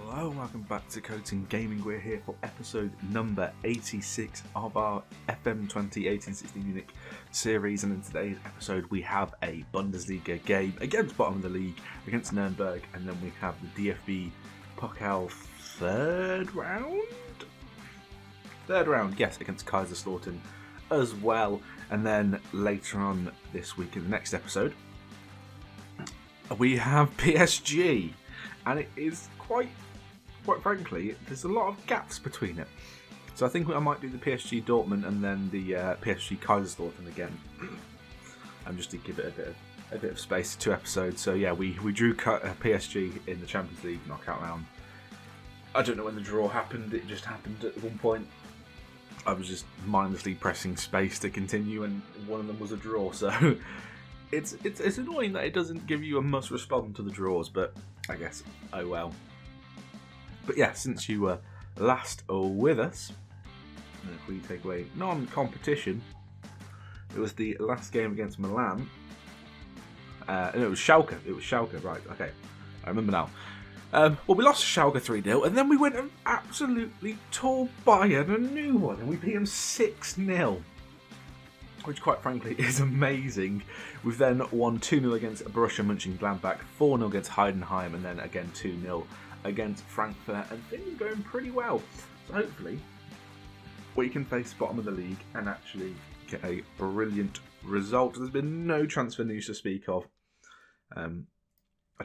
Hello, welcome back to Coating Gaming. We're here for episode number 86 of our FM20 1860 Munich series, and in today's episode we have a Bundesliga game against bottom of the league, against Nuremberg, and then we have the DFB-Pokal third round, yes, against Kaiserslautern as well. And then later on this week in the next episode we have PSG, and it is quite frankly, there's a lot of gaps between it. So I think I might do the PSG Dortmund and then the PSG Kaiserslautern again, and just to give it a bit of space to 2 episodes. So yeah, we drew PSG in the Champions League knockout round. I don't know when the draw happened. It just happened at one point. I was just mindlessly pressing space to continue, and one of them was a draw. So it's annoying that it doesn't give you a must respond to the draws, but I guess oh well. But yeah, since you were last with us, if we take away non-competition, it was the last game against Milan. No, it was Schalke. Right, okay. I remember now. Well, we lost to Schalke 3-0, and then we went and absolutely tore Bayern a new one, and we beat them 6-0. Which, quite frankly, is amazing. We've then won 2-0 against Borussia Mönchengladbach, 4-0 against Heidenheim, and then again 2-0 against Frankfurt, and things are going pretty well. So hopefully we can face bottom of the league and actually get a brilliant result. There's been no transfer news to speak of. I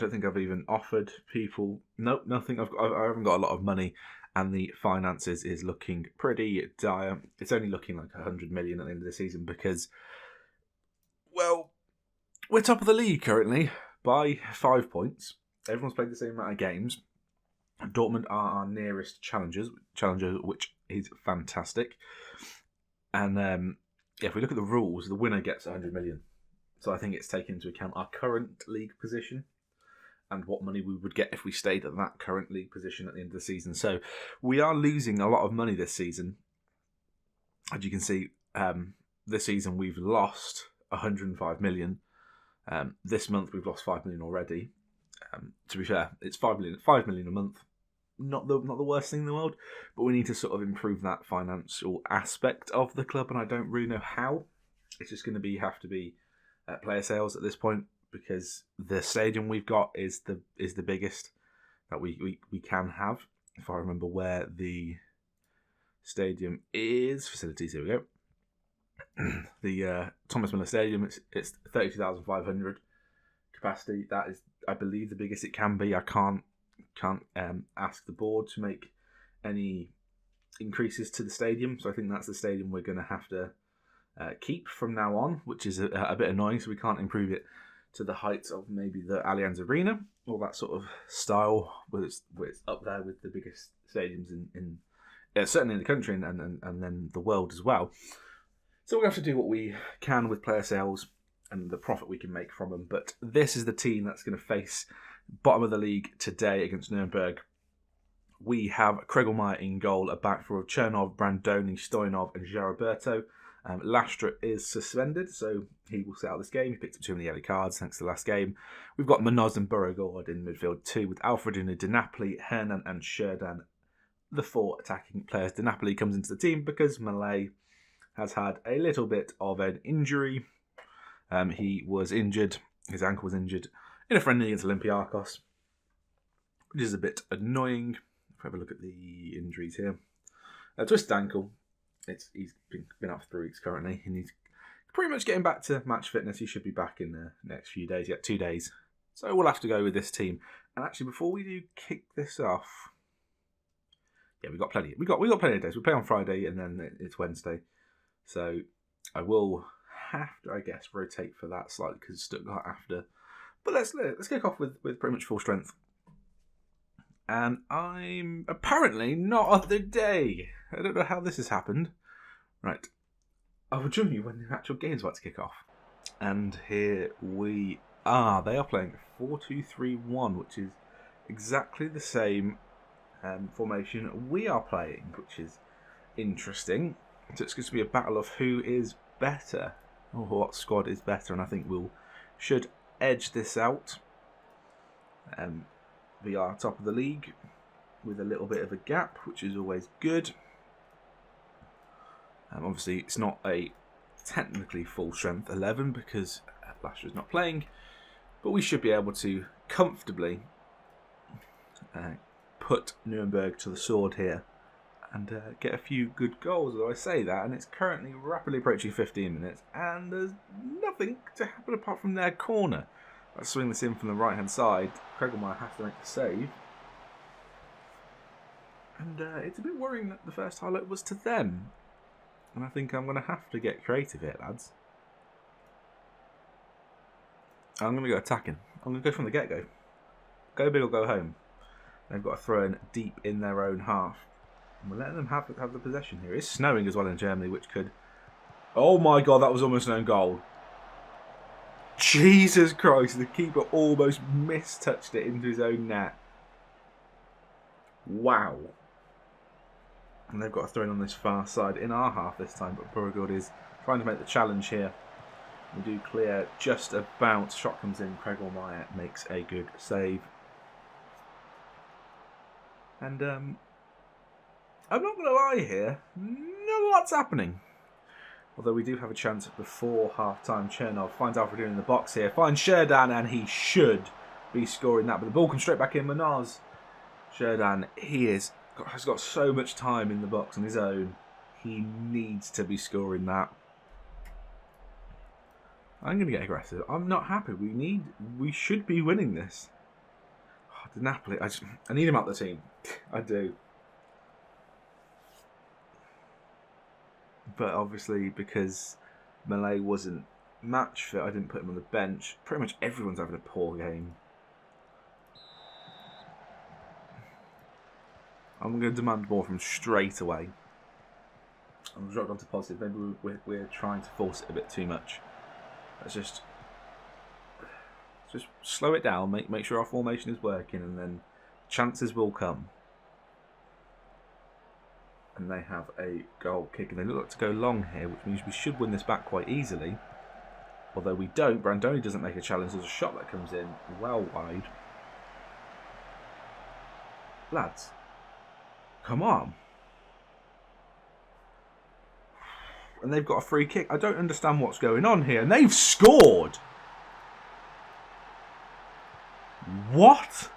don't think I've even offered people. Nope, nothing. I haven't got a lot of money, and the finances is looking pretty dire. It's only looking like 100 million at the end of the season because, well, we're top of the league currently by 5 points. Everyone's played the same amount of games. Dortmund are our nearest challenger, which is fantastic. And if we look at the rules, the winner gets 100 million. So I think it's taken into account our current league position and what money we would get if we stayed at that current league position at the end of the season. So we are losing a lot of money this season. As you can see, this season we've lost 105 million. This month we've lost 5 million already. To be fair, it's 5 million a month. Not the worst thing in the world, but we need to sort of improve that financial aspect of the club, and I don't really know how. It's just going to have to be player sales at this point, because the stadium we've got is the biggest that we can have. If I remember where the stadium is, facilities, here we go. The Thomas Müller Stadium, it's 32,500 capacity. That is, I believe, the biggest it can be. I can't ask the board to make any increases to the stadium, so I think that's the stadium we're going to have to keep from now on, which is a bit annoying. So we can't improve it to the heights of maybe the Allianz Arena or that sort of style, where it's up there with the biggest stadiums in certainly in the country and then the world as well. So we have to do what we can with player sales and the profit we can make from them. But this is the team that's going to face bottom of the league today against Nuremberg. We have Kregelmeyer in goal, a back four of Chernov, Brandoni, Stoyanov and Jaraberto. Lastra is suspended, so he will sit out this game. He picked up too many yellow cards thanks to the last game. We've got Munoz and Beauregard in midfield too, with Alfredino, Di Napoli, Hernan and Sherdan, the 4 attacking players. Di Napoli comes into the team because Malay has had a little bit of an injury. He was injured, his ankle was injured in a friendly against Olympiacos, which is a bit annoying. If we have a look at the injuries here. Twisted ankle. He's been out for 3 weeks currently, and he's pretty much getting back to match fitness. He should be back in the next few days, 2 days. So we'll have to go with this team. And actually, before we do kick this off, yeah, we've got plenty. We got plenty of days. We play on Friday, and then it's Wednesday. So I will have to, I guess, rotate for that slightly because Stuttgart after. But let's kick off with pretty much full strength. And I'm apparently not of the day. I don't know how this has happened. Right. I will join you when the actual game's about to kick off. And here we are. They are playing 4-2-3-1, which is exactly the same formation we are playing, which is interesting. So it's going to be a battle of who is better, or what squad is better, and I think we'll should edge this out. We are top of the league with a little bit of a gap, which is always good. Obviously, it's not a technically full strength 11 because Lasher's not playing, but we should be able to comfortably put Nuremberg to the sword here and get a few good goals. Although I say that, and it's currently rapidly approaching 15 minutes, and there's nothing to happen apart from their corner. Let's swing this in from the right-hand side. Kregelmeyer has to make the save. And it's a bit worrying that the first highlight was to them. And I think I'm going to have to get creative here, lads. I'm going to go attacking. I'm going to go from the get-go. Go big or go home. They've got to throw in deep in their own half. And we're letting them have the possession here. It's snowing as well in Germany, which could... Oh my god, that was almost an own goal. Jesus Christ, the keeper almost mistouched it into his own net. Wow. And they've got to throw in on this far side in our half this time, but Beauregard is trying to make the challenge here. We do clear just about. Shot comes in, Kregelmeyer makes a good save. And I'm not going to lie here, not a lot's happening. Although we do have a chance before half-time. Chernov finds Alfred in the box here, finds Sherdan, and he should be scoring that. But the ball comes straight back in. Manaz. Sherdan, has got so much time in the box on his own. He needs to be scoring that. I'm going to get aggressive. I'm not happy. We should be winning this. Oh, the Napoli. I need him out the team. I do. But obviously, because Malay wasn't match fit, I didn't put him on the bench. Pretty much everyone's having a poor game. I'm going to demand more from him straight away. I'm dropped onto positive. Maybe we're trying to force it a bit too much. Let's just slow it down, make sure our formation is working, and then chances will come. And they have a goal kick, and they look like to go long here, which means we should win this back quite easily. Although we don't. Brandoni doesn't make a challenge. There's a shot that comes in well wide. Lads, come on. And they've got a free kick. I don't understand what's going on here. And they've scored. What?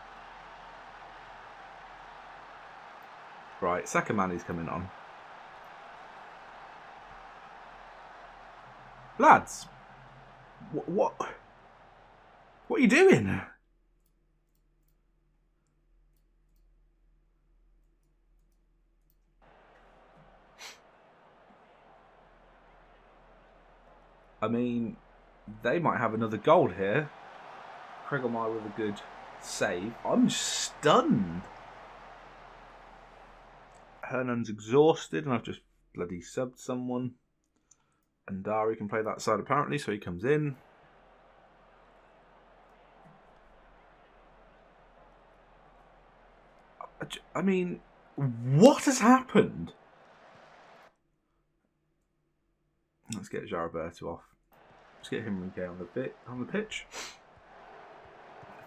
Right, Sakamani's coming on. Lads, what are you doing? I mean, they might have another goal here. Kregelmeyer with a good save. I'm stunned. Hernan's exhausted, and I've just bloody subbed someone. And Dari can play that side apparently, so he comes in. I mean, what has happened? Let's get Jaraberto off. Let's get him on the pitch.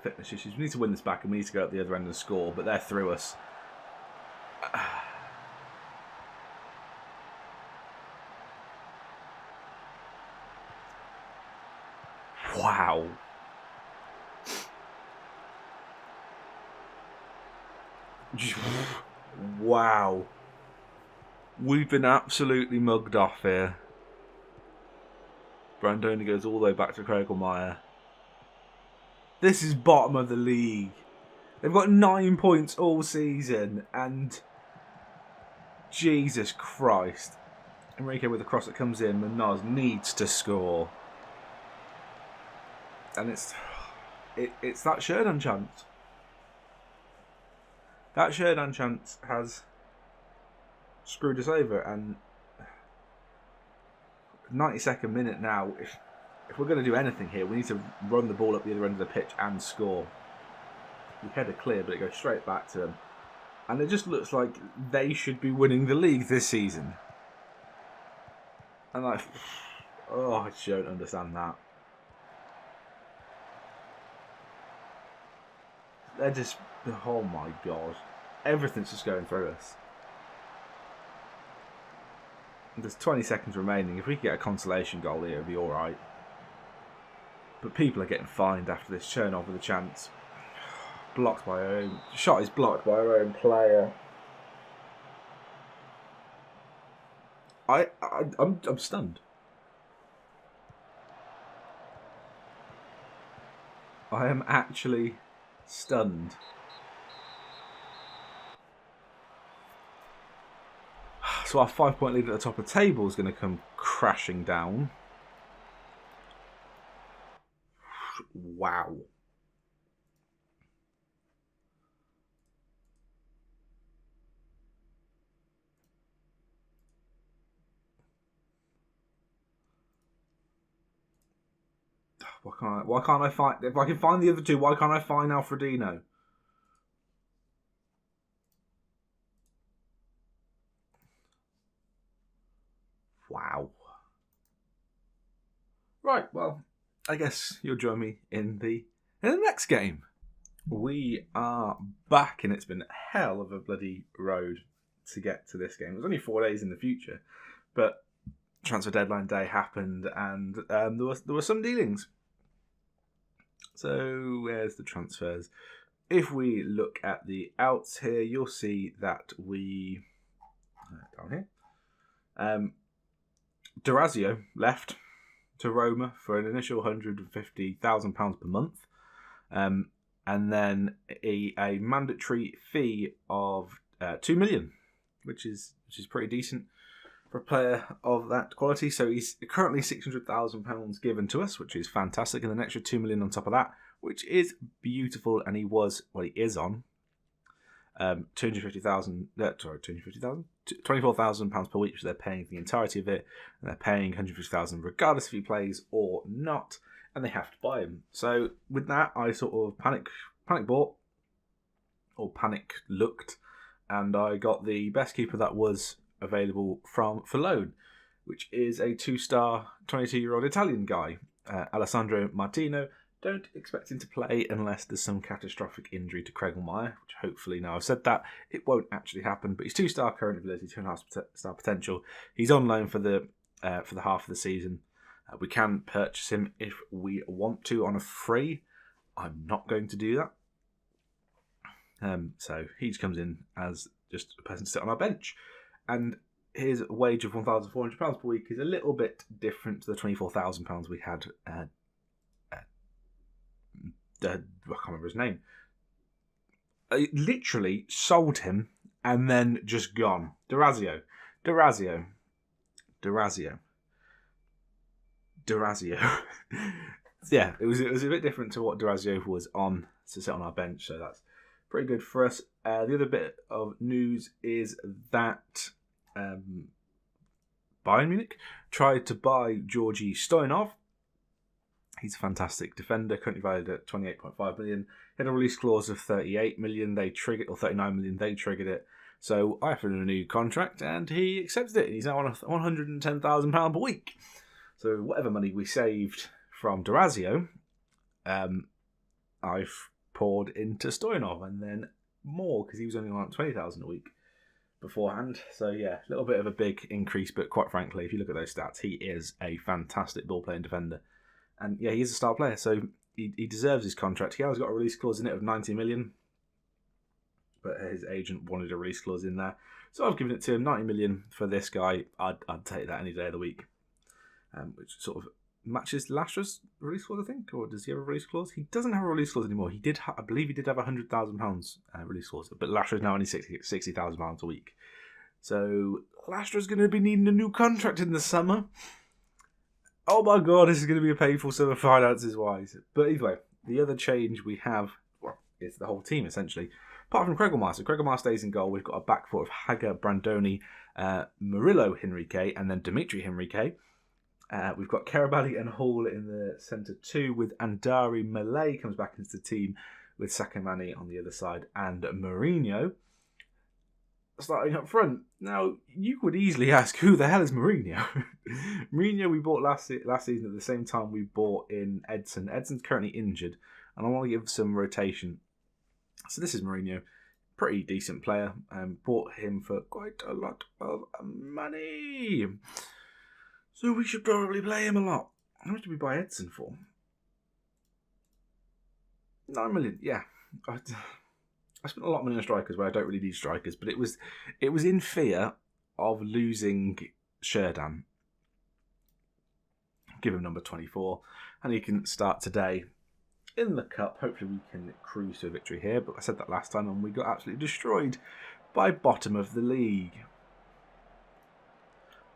Fitness issues. We need to win this back, and we need to go at the other end and score, but they're through us. Wow. Wow. We've been absolutely mugged off here. Brandoni goes all the way back to Kregelmeyer. This is bottom of the league. They've got 9 points all season, and Jesus Christ. Enrique with a cross that comes in. Manaz needs to score. And it's that Sherdan chance. That Sherdan chance has screwed us over, and 92nd minute now. If we're going to do anything here, we need to run the ball up the other end of the pitch and score. We header clear, but it goes straight back to them. And it just looks like they should be winning the league this season. And I just don't understand that. Oh my god. Everything's just going through us. There's 20 seconds remaining. If we could get a consolation goal here, it'd be alright. But people are getting fined after this. Chernov with a chance. Blocked by our own. Shot is blocked by our own player. I'm stunned. I am actually stunned. So our 5-point lead at the top of the table is going to come crashing down. Wow. Why can't I find... If I can find the other two, why can't I find Alfredino? Wow. Right, well, I guess you'll join me in the next game. We are back, and it's been a hell of a bloody road to get to this game. It was only 4 days in the future, but transfer deadline day happened, and there were some dealings. So where's the transfers? If we look at the outs here, you'll see that we down here. D'Orazio left to Roma for an initial £150,000 per month, and then a mandatory fee of $2 million, which is pretty decent for a player of that quality. So he's currently £600,000 given to us, which is fantastic, and an extra $2 million on top of that, which is beautiful. And he is on £24,000 per week, which they're paying the entirety of it, and they're paying £150,000 regardless if he plays or not, and they have to buy him. So with that, I sort of panic bought, or panic looked, and I got the best keeper that was available for loan, which is a 2-star 22-year-old Italian guy, Alessandro Martino. Don't expect him to play unless there's some catastrophic injury to Kregelmeyer, which hopefully, now I've said that, it won't actually happen. But he's 2-star current ability, 2.5-star potential. He's on loan for the half of the season. We can purchase him if we want to on a free. I'm not going to do that. So he just comes in as just a person to sit on our bench. And his wage of £1,400 per week is a little bit different to the £24,000 we had. I can't remember his name. I literally sold him and then just gone. D'Orazio. Yeah, it was a bit different to what D'Orazio was on to sit on our bench, so that's pretty good for us. The other bit of news is that Bayern Munich tried to buy Georgi Stoyanov. He's a fantastic defender, currently valued at 28.5 million. He had a release clause of 38 million. They triggered, or 39 million. They triggered it. So I offered him a new contract, and he accepted it. He's now on £110,000 per week. So whatever money we saved from D'Orazio, I've poured into Stoyanov, and then more because he was only on 20,000 a week beforehand. So yeah, a little bit of a big increase, but quite frankly, if you look at those stats, he is a fantastic ball-playing defender. And yeah, he's a star player, so he deserves his contract. He has got a release clause in it of 90 million, but his agent wanted a release clause in there. So I've given it to him, 90 million for this guy. I'd take that any day of the week, which sort of matches Lastra's release clause, I think. Or does he have a release clause? He doesn't have a release clause anymore. He did, I believe he did have a £100,000 release clause, but Lastra's now only £60,000 a week. So Lastra's going to be needing a new contract in the summer. Oh my god, this is going to be a painful summer finances-wise. But anyway, the other change we have, well, it's the whole team essentially. Apart from Kregelmeyer. So Kregelmeyer stays in goal. We've got a back four of Hager, Brandoni, Murillo, Henrique, and then Dimitri Henrique. We've got Karabali and Hall in the centre two, with Andari Malay comes back into the team, with Sakamani on the other side, and Mourinho starting up front. Now, you could easily ask, who the hell is Mourinho? Mourinho we bought last season at the same time we bought in Edson. Edson's currently injured, and I want to give some rotation So this is Mourinho, pretty decent player, and bought him for quite a lot of money. So we should probably play him a lot. How much did we buy Edson for? 9 million, yeah. I spent a lot of money on strikers where I don't really need strikers, but it was in fear of losing Sherdan. Give him number 24, and he can start today in the cup. Hopefully we can cruise to a victory here, but I said that last time and we got absolutely destroyed by bottom of the league.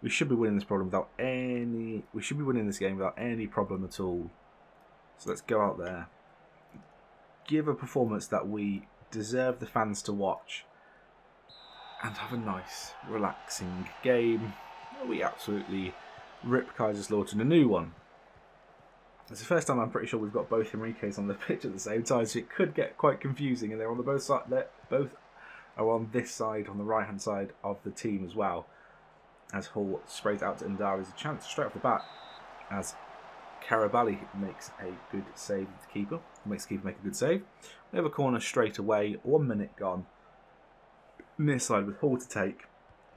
We should be winning this problem without any. We should be winning this game without any problem at all. So let's go out there, give a performance that we deserve the fans to watch, and have a nice, relaxing game. We absolutely rip Kaiserslautern a new one. It's the first time I'm pretty sure we've got both Henriques on the pitch at the same time, so it could get quite confusing. And they're on the both side. Both are on this side, on the right hand side of the team as well. As Hall sprays out to Ndari, there's a chance straight off the bat as Karabali makes a good save with the keeper. Makes the keeper make a good save. We have a corner straight away. 1 minute gone. Near side with Hall to take.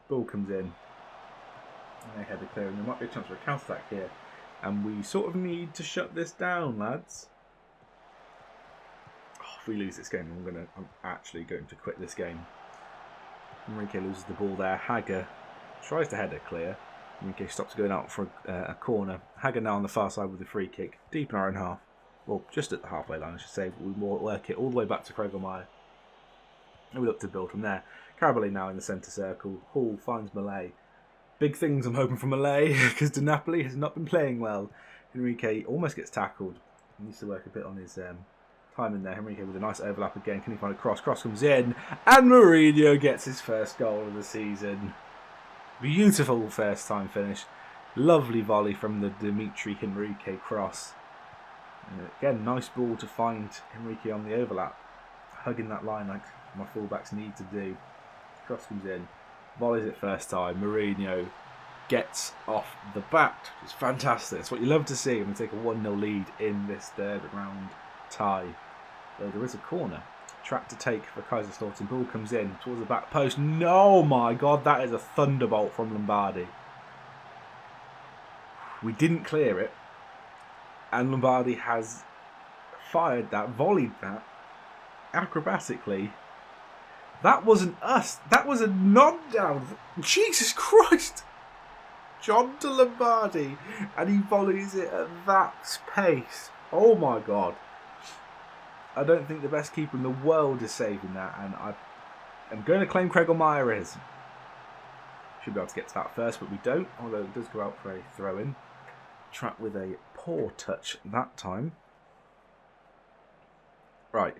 Ball comes in. And they head a clear, and there might be a chance for a counter attack here. And we sort of need to shut this down, lads. Oh, if we lose this game, I'm actually going to quit this game. Enrique loses the ball there. Hager tries to head it clear. Enrique stops going out for a corner. Hager now on the far side with a free kick. Deep in our own half. Well, just at the halfway line, I should say. We work it all the way back to Kregelmeyer. And we look to build from there. Karabali now in the centre circle. Hall finds Malay. Big things I'm hoping for Malay, because De Napoli has not been playing well. Enrique almost gets tackled. He needs to work a bit on his time in there. Enrique with a nice overlap again. Can he find a cross? Cross comes in. And Mourinho gets his first goal of the season. Beautiful first time finish. Lovely volley from the Dimitri Henrique cross. And again, nice ball to find Enrique on the overlap. Hugging that line like my fullbacks need to do. Cross comes in. Volleys it first time. Mourinho gets off the bat, which is fantastic. It's what you love to see when we take a 1-0 lead in this third round tie. Though there is a corner. Track to take for Kaiserslautern. Ball comes in towards the back post. No, my God, that is a thunderbolt from Lombardi. We didn't clear it, and Lombardi has fired that, volleyed that acrobatically. That wasn't us. That was a nod down. Jesus Christ. John to Lombardi. And he volleys it at that pace. Oh my God. I don't think the best keeper in the world is saving that. And I'm going to claim Kregelmeyer is. Should be able to get to that first, but we don't. Although it does go out for a throw-in. Trapped with a poor touch that time. Right.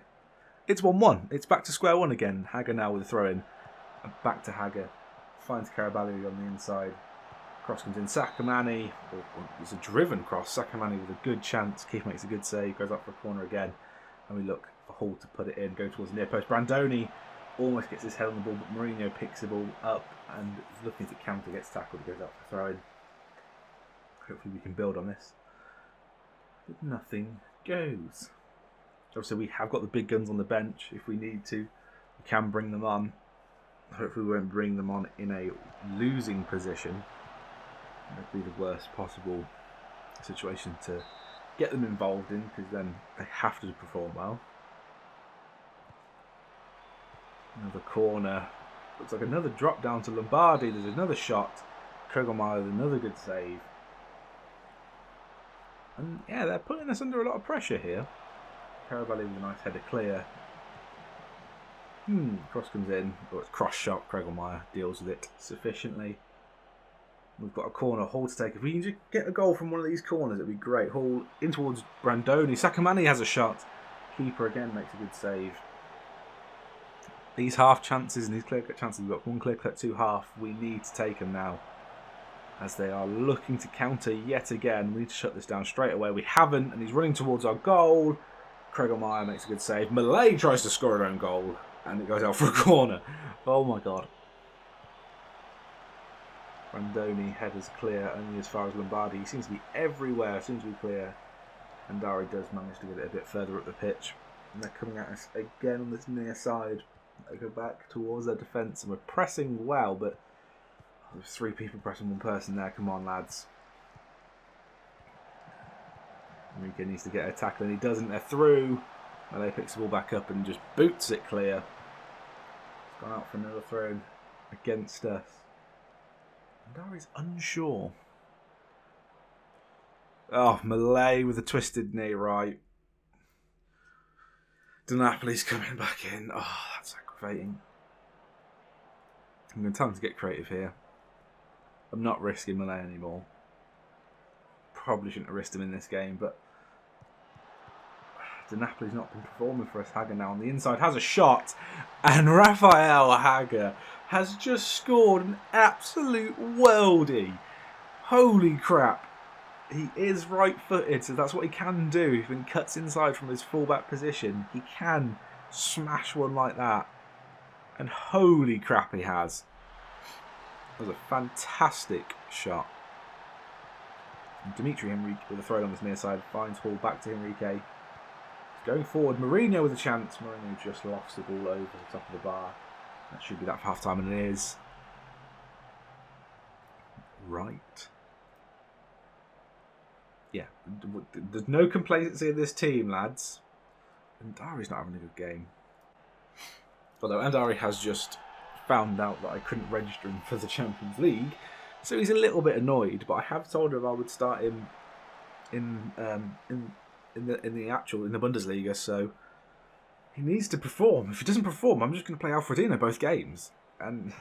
It's 1-1. It's back to square one again. Hager now with a throw-in. Back to Hager. Finds Karabali on the inside. Cross comes in. Sakamani. It's a driven cross. Sakamani with a good chance. Keith makes a good save. Goes up for a corner again. And we look for Hall to put it in. Go towards the near post. Brandoni almost gets his head on the ball, but Mourinho picks the ball up and is looking to counter. Gets tackled. Goes up for throw-in. Hopefully we can build on this. But nothing goes. Obviously, we have got the big guns on the bench. If we need to, we can bring them on. Hopefully, we won't bring them on in a losing position. That would be the worst possible situation to get them involved in, because then they have to perform well. Another corner. Looks like another drop down to Lombardi. There's another shot. Kregelmeyer with another good save. And yeah, they're putting us under a lot of pressure here. Karabali with a nice header clear. Cross comes in. Oh, it's cross shot. Kregelmeyer deals with it sufficiently. We've got a corner. Hall to take. If we can just get a goal from one of these corners, it'd be great. Hall in towards Brandoni. Sakamani has a shot. Keeper again makes a good save. These half chances and these clear cut chances, we've got one clear cut, two half. We need to take them now, as they are looking to counter yet again. We need to shut this down straight away. We haven't, and he's running towards our goal. Kregelmeyer makes a good save. Malay tries to score an own goal, and it goes out for a corner. Oh my God. Brandoni headers clear only as far as Lombardi. He seems to be everywhere as soon as we clear. And Dari does manage to get it a bit further up the pitch. And they're coming at us again on this near side. They go back towards their defence, and we're pressing well, but there's 3 people pressing 1 person there. Come on, lads. Enrique needs to get a tackle, and he doesn't. They're through. Malay picks the ball back up and just boots it clear. It's gone out for another throw against us. And Dari's unsure. Oh, Malay with a twisted knee, right. DiNapoli's coming back in. Oh, that's aggravating. I'm going to tell him to get creative here. I'm not risking Malay anymore. Probably shouldn't have risked him in this game, but DiNapoli's not been performing for us. Hager now on the inside has a shot, and Rafael Hager has just scored an absolute worldie. Holy crap. He is right-footed, so that's what he can do. If he cuts inside from his fullback position, he can smash one like that. And holy crap, he has. That was a fantastic shot. And Dimitri Henrique with a throw on this near side finds Hall back to Henrique. Going forward, Mourinho with a chance. Mourinho just lost the ball over the top of the bar. That should be that for half-time, and it is. Right. Yeah, there's no complacency in this team, lads. And Andari's not having a good game. Although Andari has just found out that I couldn't register him for the Champions League, so he's a little bit annoyed. But I have told him I would start him in the Bundesliga. So he needs to perform. If he doesn't perform, I'm just going to play Alfredino both games, and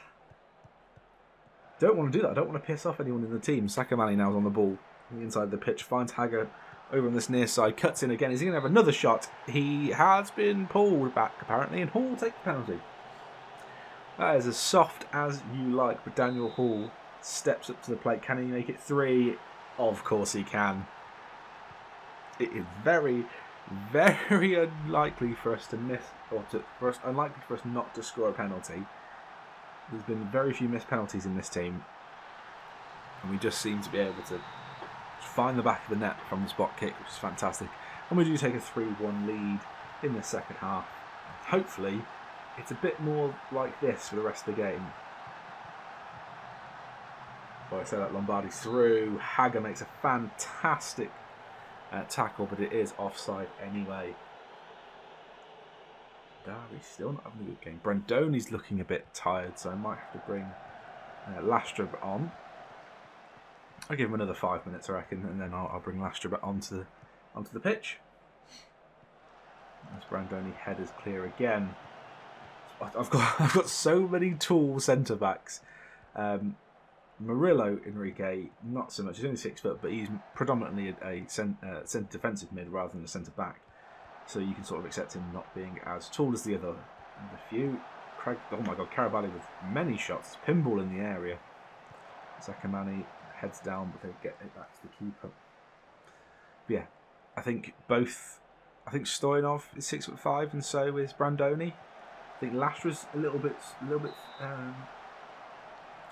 don't want to do that. I don't want to piss off anyone in the team. Sakamani now is on the ball. Inside the pitch, finds Hager over on this near side, cuts in again. Is he going to have another shot? He has been pulled back, apparently, and Hall will take the penalty. That is as soft as you like, but Daniel Hall steps up to the plate. Can he make it 3? Of course he can. It is very, very unlikely for us to miss, unlikely for us not to score a penalty. There's been very few missed penalties in this team, and we just seem to be able to find the back of the net from the spot kick, which is fantastic. And we do take a 3-1 lead in the second half. Hopefully, it's a bit more like this for the rest of the game. Well, I say that Lombardi's through. Hager makes a fantastic tackle, but it is offside anyway. Dari's still not having a good game. Brandoni's looking a bit tired, so I might have to bring Lastra on. I'll give him another 5 minutes, I reckon, and then I'll bring Lastra onto the pitch. As Brandoni headers clear again. I've got so many tall centre backs. Murillo Enrique, not so much. He's only 6 foot, but he's predominantly a centre defensive mid rather than a centre back. So you can sort of accept him not being as tall as the other. And a few. Oh my God, Carabali with many shots. Pinball in the area. Sakamani heads down, but they get it back to the keeper. But yeah, I think Stoyanov is 6'5", and so is Brandoni. I think Lastra's a little bit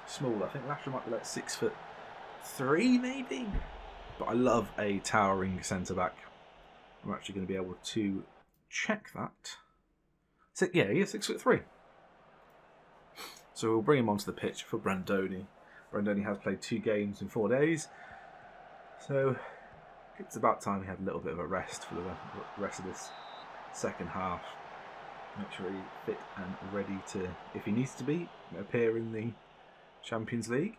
small. I think Lastra might be like 6'3", maybe. But I love a towering centre back. I'm actually going to be able to check that. He is 6'3". So we'll bring him onto the pitch for Brandoni. Brandoni has played 2 games in 4 days, so it's about time he had a little bit of a rest for the rest of this second half. Make sure he's fit and ready to, if he needs to be, appear in the Champions League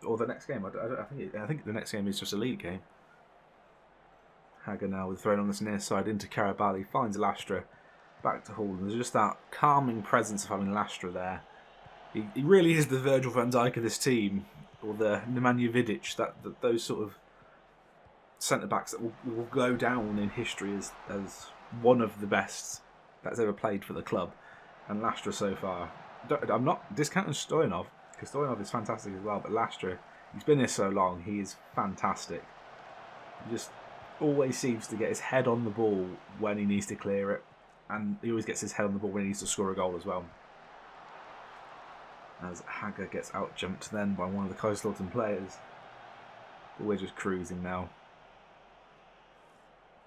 or the next game. I think the next game is just a league game. Hager now with thrown on this near side into Carabali, finds Lastra, back to Hall. And there's just that calming presence of having Lastra there. He really is the Virgil van Dijk of this team, or the Nemanja Vidic, those sort of centre-backs that will go down in history as one of the best that's ever played for the club. And Lastra so far, I'm not discounting Stoyanov, because Stoyanov is fantastic as well, but Lastra, he's been here so long, he is fantastic. He just always seems to get his head on the ball when he needs to clear it, and he always gets his head on the ball when he needs to score a goal as well. As Hager gets out-jumped then by one of the Kaiserslautern players. But we're just cruising now.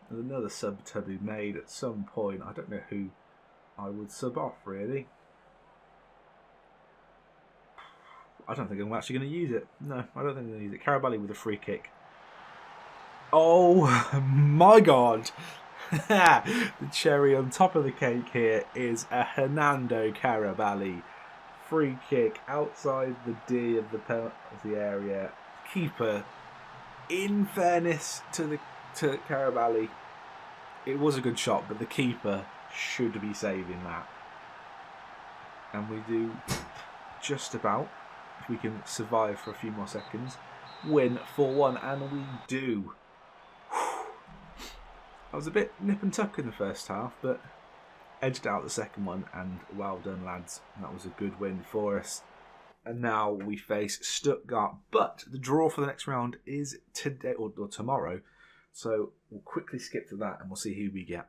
There's another sub to be made at some point. I don't know who I would sub off, really. I don't think I'm actually going to use it. No, I don't think I'm going to use it. Carabelli with a free kick. Oh my god! The cherry on top of the cake here is a Hernando Carabelli. Free kick outside the D of the penalty area. Keeper, in fairness to Carabelli, it was a good shot, but the keeper should be saving that. And we do just about, if we can survive for a few more seconds, win 4-1, and we do. I was a bit nip and tuck in the first half, but edged out the second one, and well done, lads. That was a good win for us. And now we face Stuttgart, but the draw for the next round is today or tomorrow, so we'll quickly skip to that and we'll see who we get.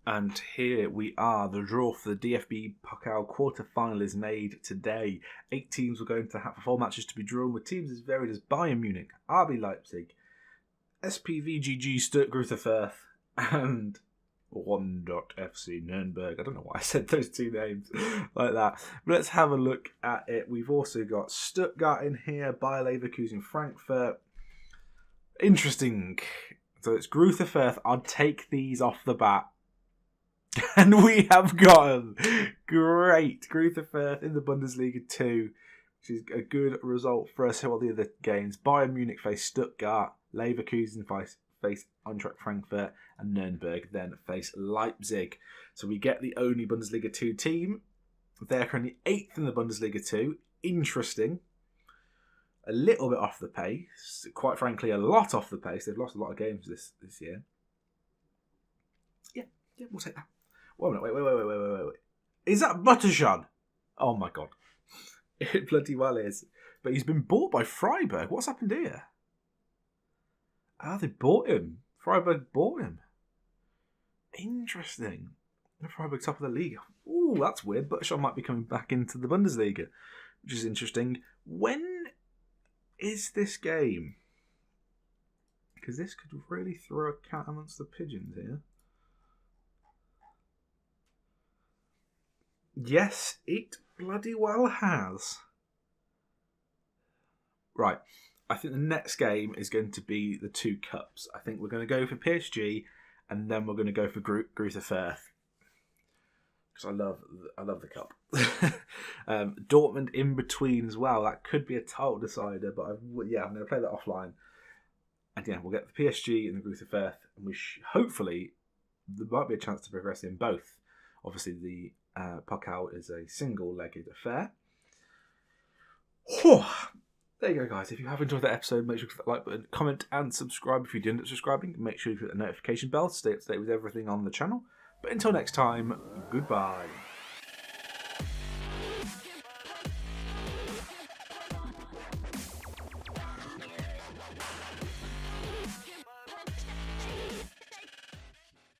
And here we are. The draw for the DFB-Pokal quarter-final is made today. 8 teams will go into have 4 matches to be drawn, with teams as varied as Bayern Munich, RB Leipzig, SPVGG Stuttgart and 1.FC Nürnberg. I don't know why I said those two names like that. But let's have a look at it. We've also got Stuttgart in here, Bayer Leverkusen, Frankfurt. Interesting. So it's Gruther. I'd take these off the bat. And we have gotten great Gruther in the Bundesliga 2, which is a good result for us. All the other games, Bayern Munich face Stuttgart, Leverkusen face Eintracht Frankfurt, and Nürnberg then face Leipzig. So we get the only Bundesliga 2 team. They're currently 8th in the Bundesliga 2. Interesting. A little bit off the pace. Quite frankly, a lot off the pace. They've lost a lot of games this year. Yeah, we'll take that. Wait. Is that Buttershot? Oh my god. It bloody well is. But he's been bought by Freiburg. What's happened here? They bought him. Freiburg bought him. Interesting. Freiburg top of the league. Ooh, that's weird. Buttershot might be coming back into the Bundesliga, which is interesting. When is this game? Because this could really throw a cat amongst the pigeons here. Yes, it bloody well has. Right. I think the next game is going to be the 2 cups. I think we're going to go for PSG, and then we're going to go for Gruther. Because I love the cup. Dortmund in between as well. That could be a title decider, but I'm going to play that offline. And yeah, we'll get the PSG and the Gruther, and we hopefully there might be a chance to progress in both. Obviously, the Pokal is a single-legged affair. There you go, guys. If you have enjoyed that episode, make sure to click that like button, comment and subscribe if you didn't subscribing. Make sure you click the notification bell to stay up to date with everything on the channel. But until next time, goodbye.